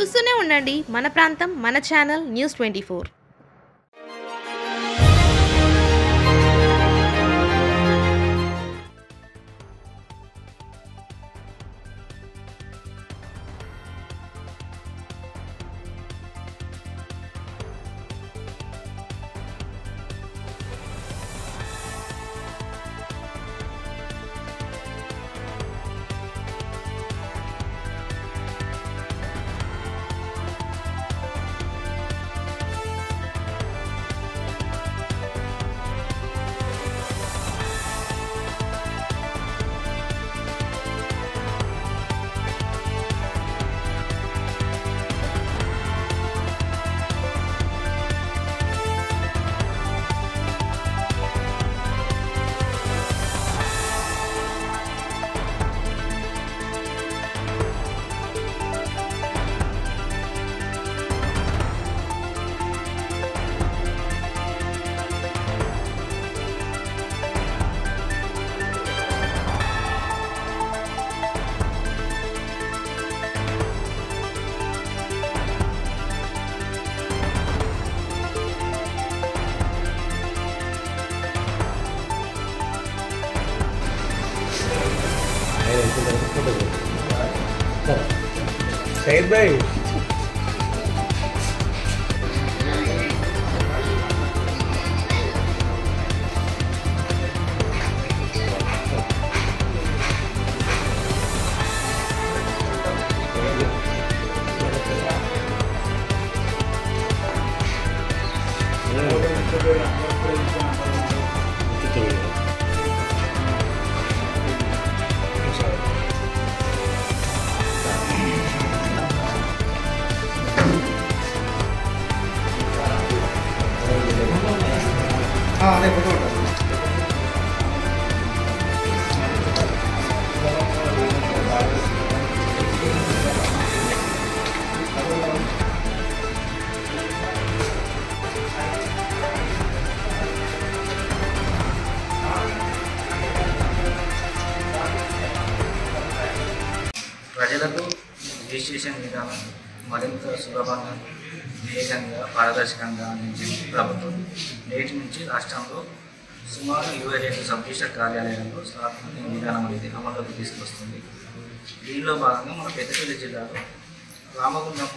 చూస్తూనే ఉండండి మన ప్రాంతం మన ఛానల్ న్యూస్ 24. शहीद भाई అదే ఫోటో ప్రజలకు రిజిస్ట్రేషన్ విధానం మరింత సులభంగా వేగంగా పారదర్శకంగా అందించింది ప్రభుత్వం. నేటి నుంచి రాష్ట్రంలో సుమారు 22 సబ్ రిజిస్టర్ కార్యాలయాల్లో స్లాట్ బుకింగ్ విధానం అనేది అమల్లోకి తీసుకొస్తుంది. దీనిలో భాగంగా మన పెద్దపల్లి జిల్లాలో రామగుండం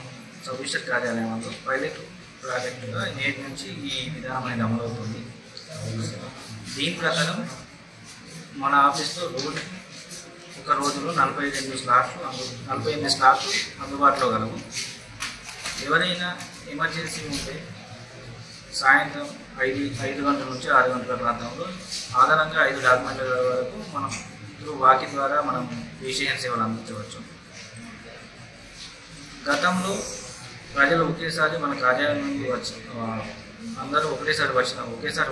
సబ్ రిజిస్టర్ కార్యాలయంలో పైలట్ ప్రాజెక్టుగా నేటి నుంచి ఈ విధానం అనేది అమలవుతుంది. దీని ప్రకారం మన ఆఫీస్లో ఒక రోజులో 48 స్లాట్లు అందుబాటులో గలవు. ఎవరైనా ఎమర్జెన్సీ ఉంటే సాయంత్రం 5 గంటల నుంచి 6 గంటల ప్రాంతంలో ఆధారంగా 5 డాక్యుమెంట్ల వరకు మనం వాకి ద్వారా మనం రిజిస్ట్రేషన్ సేవలు అందించవచ్చు. గతంలో ప్రజలు ఒకేసారి మన కార్యాలయం నుండి అందరూ ఒకేసారి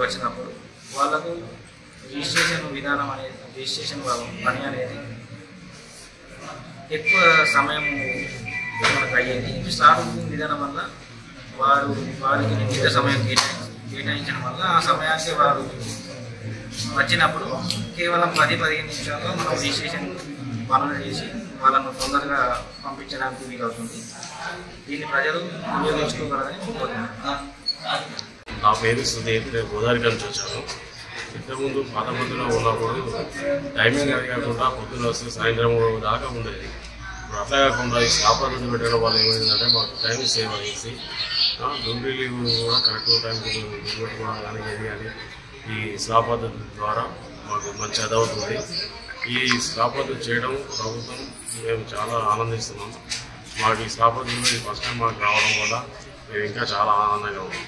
వచ్చినప్పుడు వాళ్ళకు రిజిస్ట్రేషన్ విధానం అనేది రిజిస్ట్రేషన్ పని అనేది ఎక్కువ సమయం మనకు అయ్యేది. ఈ స్లాట్ బుకింగ్ విధానం వల్ల వారికి నిర్ణీత సమయం కేటాయించడం వల్ల ఆ సమయానికి వారు వచ్చినప్పుడు కేవలం 10-15 నిమిషాల్లో మనం రిజిస్ట్రేషన్ పనులు చేసి వాళ్ళను తొందరగా పంపించడానికి వీలవుతుంది. దీన్ని ప్రజలు ఉపయోగించుకోగలరని కోరుకుంటున్నాను. నా పేరు సుధీర్, గోదావరి నుంచి వచ్చాను. ఇంతకుముందు పాత పొద్దులో ఉన్నప్పుడు టైమింగ్ అది కాకుండా పొద్దున వస్తే సాయంత్రం దాకా ఉండేది. ఇప్పుడు అట్లా కాకుండా ఈ స్లాప్ పద్ధతి పెట్టడం వల్ల ఏమైందంటే మాకు టైం సేవ్ అయ్యేసి డ్యూటీ లీవ్ కూడా కరెక్ట్ టైంకి పెట్టుకోవడం కానీ ఏది కానీ ఈ స్లాప్ పద్ధతి ద్వారా మాకు మంచి అదవుతుంది. ఈ స్లాప్ పద్ధతి చేయడం ప్రభుత్వం మేము చాలా ఆనందిస్తున్నాం. మాకు ఈ స్లాప్ పద్ధతిలో ఫస్ట్ టైం మాకు రావడం వల్ల మేము ఇంకా చాలా ఆనందంగా ఉన్నాం.